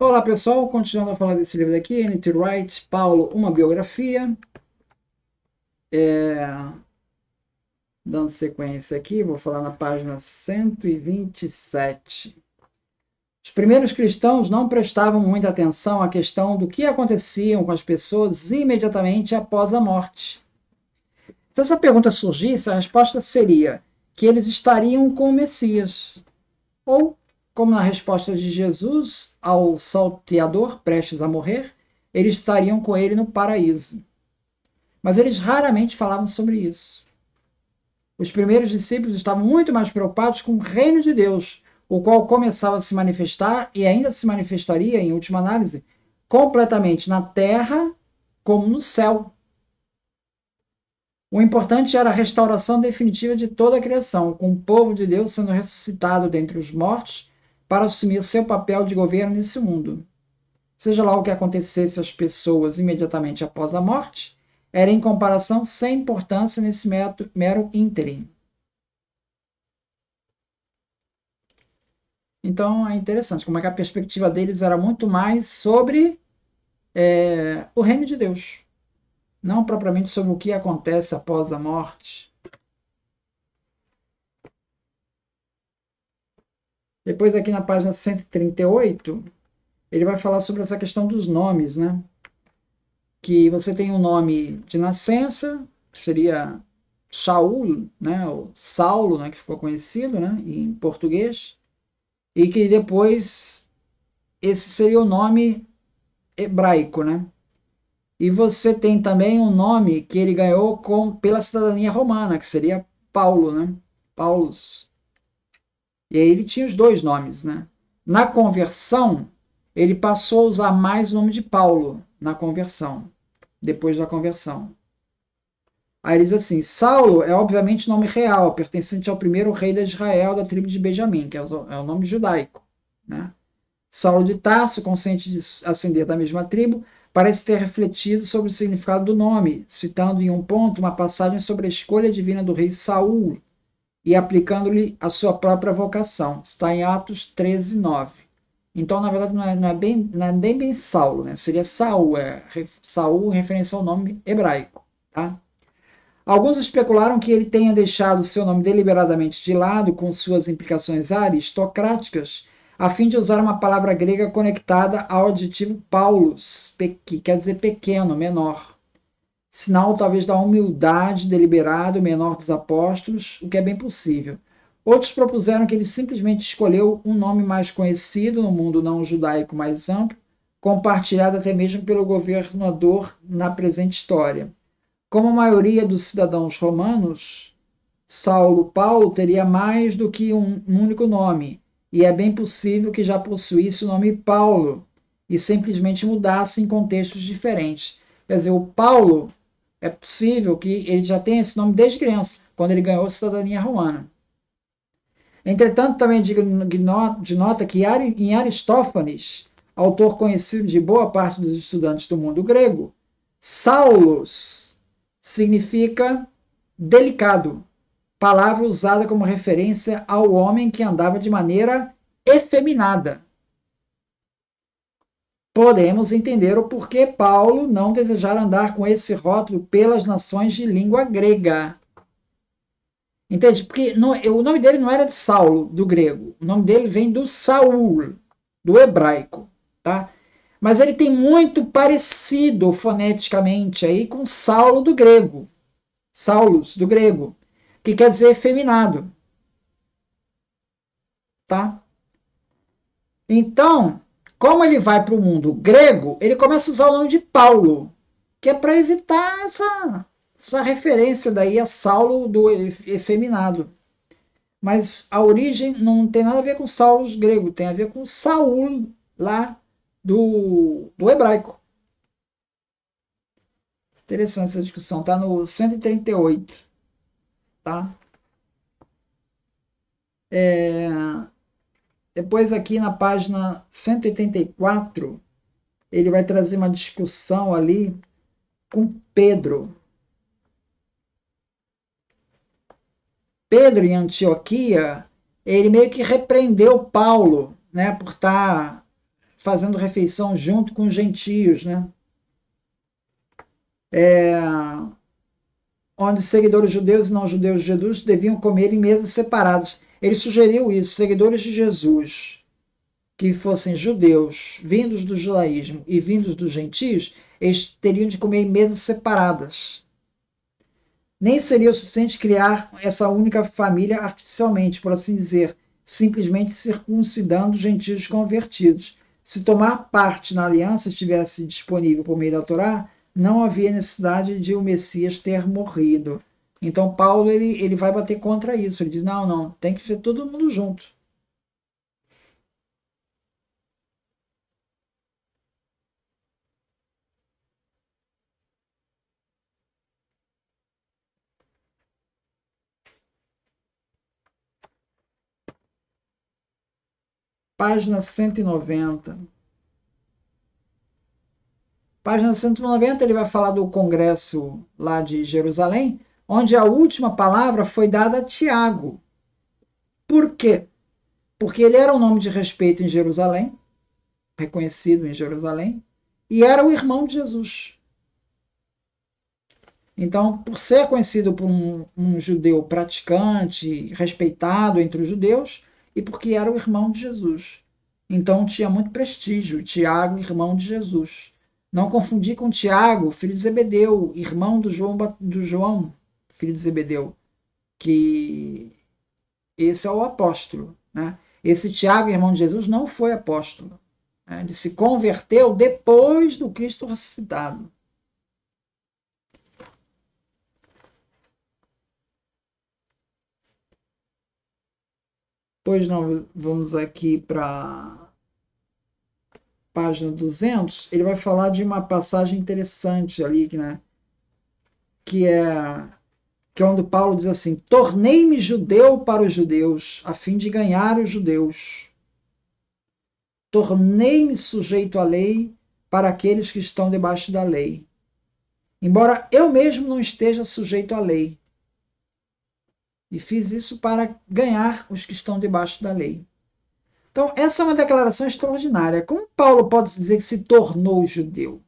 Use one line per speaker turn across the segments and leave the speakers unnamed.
Olá pessoal, continuando a falar desse livro aqui, N.T. Wright, Paulo, uma biografia. Dando sequência aqui, vou falar na página 127. Os primeiros cristãos não prestavam muita atenção à questão do que acontecia com as pessoas imediatamente após a morte. Se essa pergunta surgisse, a resposta seria que eles estariam com o Messias. Ou, como na resposta de Jesus ao salteador prestes a morrer, eles estariam com ele no paraíso. Mas eles raramente falavam sobre isso. Os primeiros discípulos estavam muito mais preocupados com o reino de Deus, o qual começava a se manifestar e ainda se manifestaria, em última análise, completamente na terra como no céu. O importante era a restauração definitiva de toda a criação, com o povo de Deus sendo ressuscitado dentre os mortos para assumir seu papel de governo nesse mundo. Seja lá o que acontecesse às pessoas imediatamente após a morte, era em comparação sem importância nesse mero ínterim. Então é interessante como é que a perspectiva deles era muito mais sobre o reino de Deus, não propriamente sobre o que acontece após a morte. Depois aqui na página 138, ele vai falar sobre essa questão dos nomes, né? Que você tem um nome de nascença, que seria Shaul, né? Ou Saulo, né? Que ficou conhecido, né? Em português. E que depois esse seria o nome hebraico, né? E você tem também um nome que ele ganhou pela cidadania romana, que seria Paulo, né? Paulus. E aí ele tinha os dois nomes, né? Na conversão, ele passou a usar mais o nome de Paulo na conversão, depois da conversão. Aí ele diz assim: Saulo é obviamente nome real, pertencente ao primeiro rei de Israel da tribo de Benjamim, que é o nome judaico, né? Saulo de Tarso, consciente de ascender da mesma tribo, parece ter refletido sobre o significado do nome, citando em um ponto uma passagem sobre a escolha divina do rei Saul e aplicando-lhe a sua própria vocação. Está em Atos 13, 9. Então, na verdade, não é nem bem Saulo, né? Seria Saul, Saul em referência ao nome hebraico. Tá? Alguns especularam que ele tenha deixado seu nome deliberadamente de lado, com suas implicações aristocráticas, a fim de usar uma palavra grega conectada ao adjetivo Paulus, que quer dizer pequeno, menor. Sinal talvez da humildade deliberada, o menor dos apóstolos, o que é bem possível. Outros propuseram que ele simplesmente escolheu um nome mais conhecido no mundo não judaico mais amplo, compartilhado até mesmo pelo governador na presente história. Como a maioria dos cidadãos romanos, Saulo Paulo teria mais do que um único nome, e é bem possível que já possuísse o nome Paulo e simplesmente mudasse em contextos diferentes. Quer dizer, o Paulo é possível que ele já tenha esse nome desde criança, quando ele ganhou a cidadania romana. Entretanto, também de nota que em Aristófanes, autor conhecido de boa parte dos estudantes do mundo grego, Saulos significa delicado, palavra usada como referência ao homem que andava de maneira efeminada. Podemos entender o porquê Paulo não desejara andar com esse rótulo pelas nações de língua grega. Entende? Porque o nome dele não era de Saulo, do grego. O nome dele vem do Saul, do hebraico. Tá? Mas ele tem muito parecido foneticamente aí com Saulo do grego. Saulus, do grego, que quer dizer efeminado. Tá? Então, como ele vai para o mundo grego, ele começa a usar o nome de Paulo, que é para evitar essa referência daí a Saulo do efeminado. Mas a origem não tem nada a ver com Saulo grego, tem a ver com Saul lá do hebraico. Interessante essa discussão, tá no 138, tá? Depois aqui na página 184, ele vai trazer uma discussão ali com Pedro. Pedro, em Antioquia, ele meio que repreendeu Paulo, né, por estar fazendo refeição junto com os gentios, né? Onde seguidores judeus e não judeus de Jesus deviam comer em mesas separadas. Ele sugeriu isso, seguidores de Jesus, que fossem judeus, vindos do judaísmo e vindos dos gentios, eles teriam de comer em mesas separadas. Nem seria o suficiente criar essa única família artificialmente, por assim dizer, simplesmente circuncidando os gentios convertidos. Se tomar parte na aliança estivesse disponível por meio da Torá, não havia necessidade de o Messias ter morrido. Então Paulo ele vai bater contra isso. Ele diz, não, tem que ser todo mundo junto. Página 190. Página 190, ele vai falar do congresso lá de Jerusalém, onde a última palavra foi dada a Tiago. Por quê? Porque ele era um nome de respeito em Jerusalém, reconhecido em Jerusalém, e era o irmão de Jesus. Então, por ser conhecido por um judeu praticante, respeitado entre os judeus, e porque era o irmão de Jesus. Então tinha muito prestígio, Tiago, irmão de Jesus. Não confundir com Tiago, filho de Zebedeu, irmão do João, filho de Zebedeu, que esse é o apóstolo. Né? Esse Tiago, irmão de Jesus, não foi apóstolo. Né? Ele se converteu depois do Cristo ressuscitado. Pois não, vamos aqui para página 200. Ele vai falar de uma passagem interessante ali, né? que é que é onde Paulo diz assim: tornei-me judeu para os judeus, a fim de ganhar os judeus. Tornei-me sujeito à lei para aqueles que estão debaixo da lei. Embora eu mesmo não esteja sujeito à lei. E fiz isso para ganhar os que estão debaixo da lei. Então, essa é uma declaração extraordinária. Como Paulo pode dizer que se tornou judeu?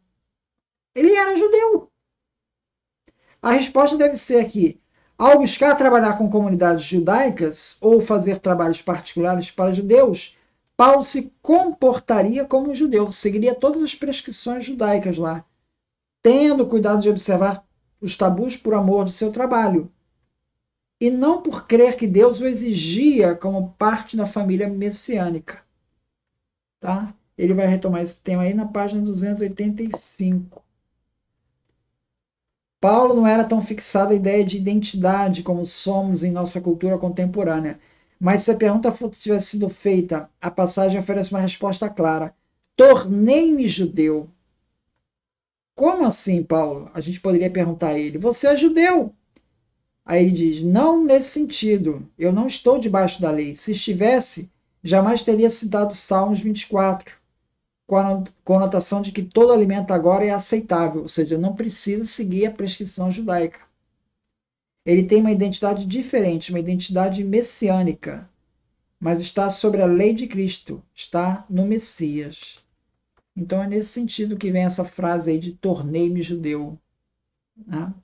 Ele era judeu. A resposta deve ser que, ao buscar trabalhar com comunidades judaicas ou fazer trabalhos particulares para judeus, Paulo se comportaria como um judeu, seguiria todas as prescrições judaicas lá, tendo cuidado de observar os tabus por amor do seu trabalho, e não por crer que Deus o exigia como parte da família messiânica. Tá? Ele vai retomar esse tema aí na página 285. Paulo não era tão fixado à ideia de identidade como somos em nossa cultura contemporânea. Mas se a pergunta tivesse sido feita, a passagem oferece uma resposta clara. Tornei-me judeu. Como assim, Paulo? A gente poderia perguntar a ele. Você é judeu? Aí ele diz, não nesse sentido. Eu não estou debaixo da lei. Se estivesse, jamais teria citado Salmos 24, com a conotação de que todo alimento agora é aceitável, ou seja, não precisa seguir a prescrição judaica. Ele tem uma identidade diferente, uma identidade messiânica, mas está sobre a lei de Cristo, está no Messias. Então é nesse sentido que vem essa frase aí de tornei-me judeu. Né?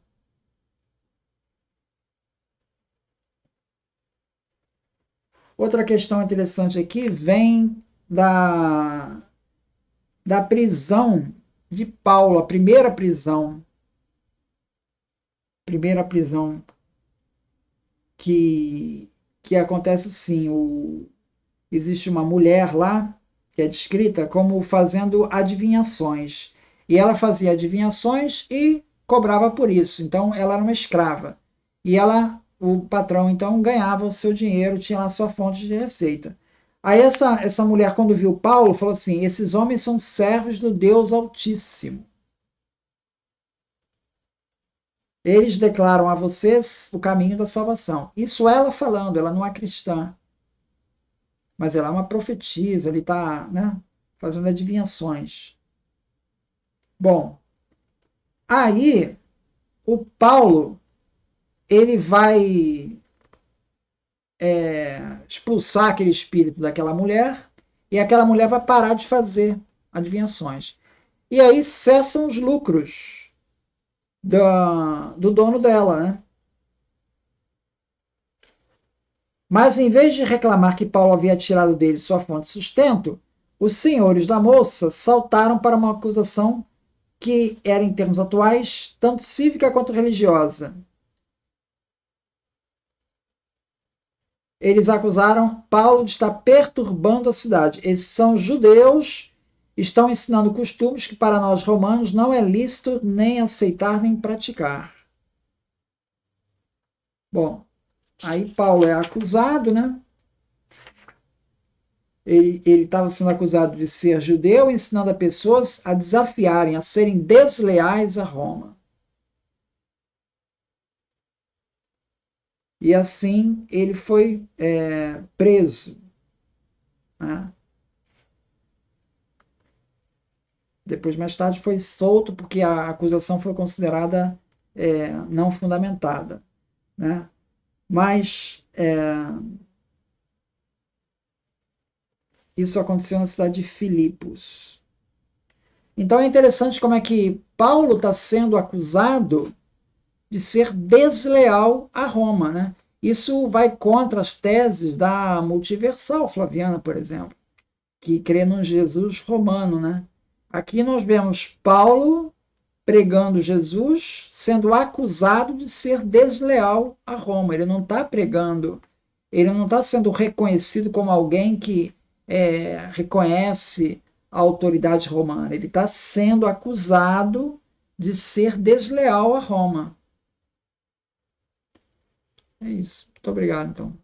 Outra questão interessante aqui vem da prisão de Paulo, a primeira prisão que acontece assim, existe uma mulher lá que é descrita como fazendo adivinhações, e ela fazia adivinhações e cobrava por isso, então ela era uma escrava, e o patrão então ganhava o seu dinheiro, tinha lá sua fonte de receita. Aí essa mulher, quando viu Paulo, falou assim: esses homens são servos do Deus Altíssimo. Eles declaram a vocês o caminho da salvação. Isso ela falando, ela não é cristã, mas ela é uma profetisa, ele está, né, fazendo adivinhações. Bom, aí o Paulo ele vai expulsar aquele espírito daquela mulher e aquela mulher vai parar de fazer adivinhações. E aí cessam os lucros do dono dela, né? Mas em vez de reclamar que Paulo havia tirado dele sua fonte de sustento, os senhores da moça saltaram para uma acusação que era, em termos atuais, tanto cívica quanto religiosa. Eles acusaram Paulo de estar perturbando a cidade. Esses são judeus, estão ensinando costumes que para nós romanos não é lícito nem aceitar nem praticar. Bom, aí Paulo é acusado, né? Ele estava sendo acusado de ser judeu, ensinando a pessoas a desafiarem, a serem desleais a Roma. E assim ele foi preso. Né? Depois, mais tarde, foi solto porque a acusação foi considerada não fundamentada. Né? Mas isso aconteceu na cidade de Filipos. Então é interessante como é que Paulo está sendo acusado de ser desleal a Roma. Né? Isso vai contra as teses da multiversal flaviana, por exemplo, que crê num Jesus romano. Né? Aqui nós vemos Paulo pregando Jesus, sendo acusado de ser desleal a Roma. Ele não está pregando, ele não está sendo reconhecido como alguém que reconhece a autoridade romana. Ele está sendo acusado de ser desleal a Roma. É isso. Muito obrigado, então.